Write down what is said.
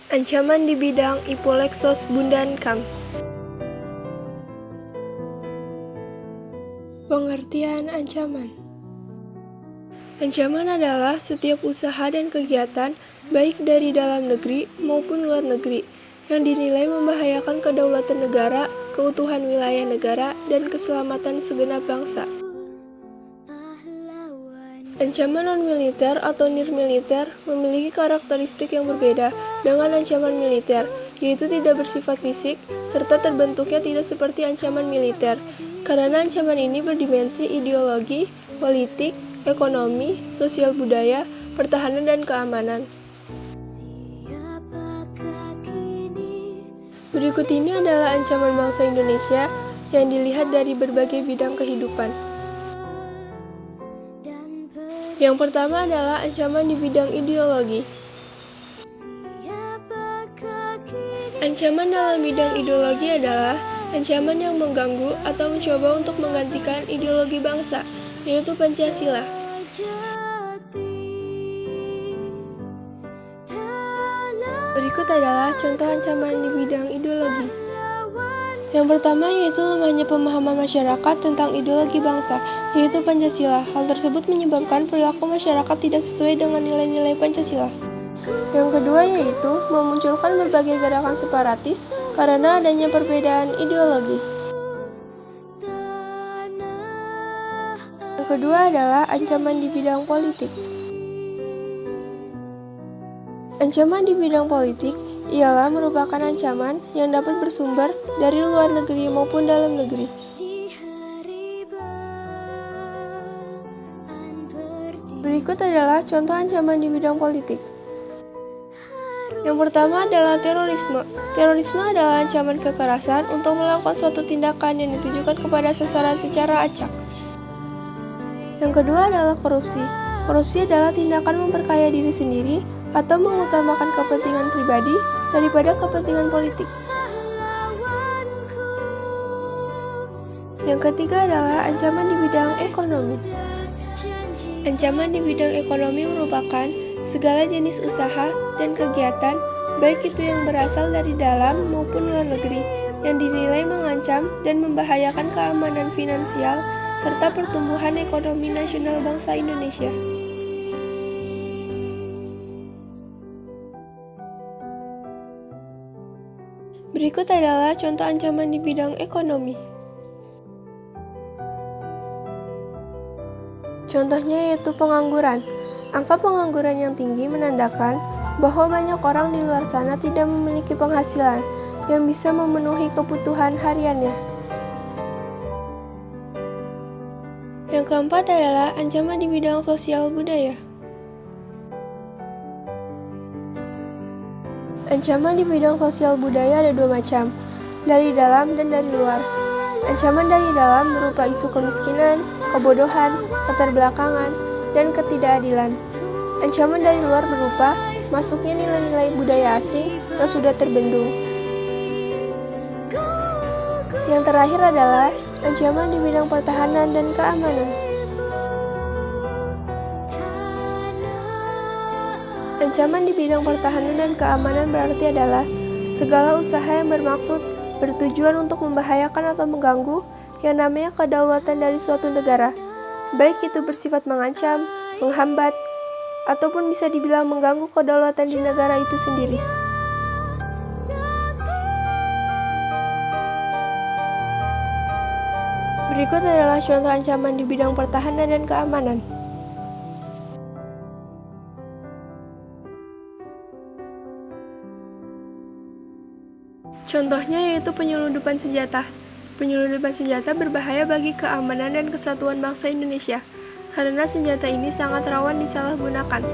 Ancaman di bidang Ipolexos Bundankam. Pengertian ancaman. Ancaman adalah setiap usaha dan kegiatan, baik dari dalam negeri maupun luar negeri, yang dinilai membahayakan kedaulatan negara, keutuhan wilayah negara, dan keselamatan segenap bangsa. Ancaman non-militer atau nirmiliter memiliki karakteristik yang berbeda dengan ancaman militer, yaitu tidak bersifat fisik, serta terbentuknya tidak seperti ancaman militer, karena ancaman ini berdimensi ideologi, politik, ekonomi, sosial budaya, pertahanan, dan keamanan. Berikut ini adalah ancaman bangsa Indonesia yang dilihat dari berbagai bidang kehidupan. Yang pertama adalah ancaman di bidang ideologi. Ancaman dalam bidang ideologi adalah ancaman yang mengganggu atau mencoba untuk menggantikan ideologi bangsa, yaitu Pancasila. Berikut adalah contoh ancaman di bidang ideologi. Yang pertama yaitu lemahnya pemahaman masyarakat tentang ideologi bangsa, yaitu Pancasila. Hal tersebut menyebabkan perilaku masyarakat tidak sesuai dengan nilai-nilai Pancasila. Yang kedua yaitu memunculkan berbagai gerakan separatis karena adanya perbedaan ideologi. Yang kedua adalah ancaman di bidang politik. Ancaman di bidang politik ialah merupakan ancaman yang dapat bersumber dari luar negeri maupun dalam negeri. Berikut adalah contoh ancaman di bidang politik. Yang pertama adalah terorisme. Terorisme adalah ancaman kekerasan untuk melakukan suatu tindakan yang ditujukan kepada sasaran secara acak. Yang kedua adalah korupsi. Korupsi adalah tindakan memperkaya diri sendiri atau mengutamakan kepentingan pribadi daripada kepentingan politik. Yang ketiga adalah ancaman di bidang ekonomi. Ancaman di bidang ekonomi merupakan segala jenis usaha dan kegiatan, baik itu yang berasal dari dalam maupun luar negeri, yang dinilai mengancam dan membahayakan keamanan finansial serta pertumbuhan ekonomi nasional bangsa Indonesia. Berikut adalah contoh ancaman di bidang ekonomi. Contohnya yaitu pengangguran. Angka pengangguran yang tinggi menandakan bahwa banyak orang di luar sana tidak memiliki penghasilan yang bisa memenuhi kebutuhan hariannya. Yang keempat adalah ancaman di bidang sosial budaya. Ancaman di bidang sosial budaya ada dua macam, dari dalam dan dari luar. Ancaman dari dalam berupa isu kemiskinan, kebodohan, keterbelakangan, dan ketidakadilan. Ancaman dari luar berupa masuknya nilai-nilai budaya asing yang sudah terbendung. Yang terakhir adalah ancaman di bidang pertahanan dan keamanan. Ancaman di bidang pertahanan dan keamanan berarti adalah segala usaha yang bermaksud bertujuan untuk membahayakan atau mengganggu yang namanya kedaulatan dari suatu negara, baik itu bersifat mengancam, menghambat, ataupun bisa dibilang mengganggu kedaulatan di negara itu sendiri. Berikut adalah contoh ancaman di bidang pertahanan dan keamanan. Contohnya yaitu penyelundupan senjata. Penyelundupan senjata berbahaya bagi keamanan dan kesatuan bangsa Indonesia, karena senjata ini sangat rawan disalahgunakan.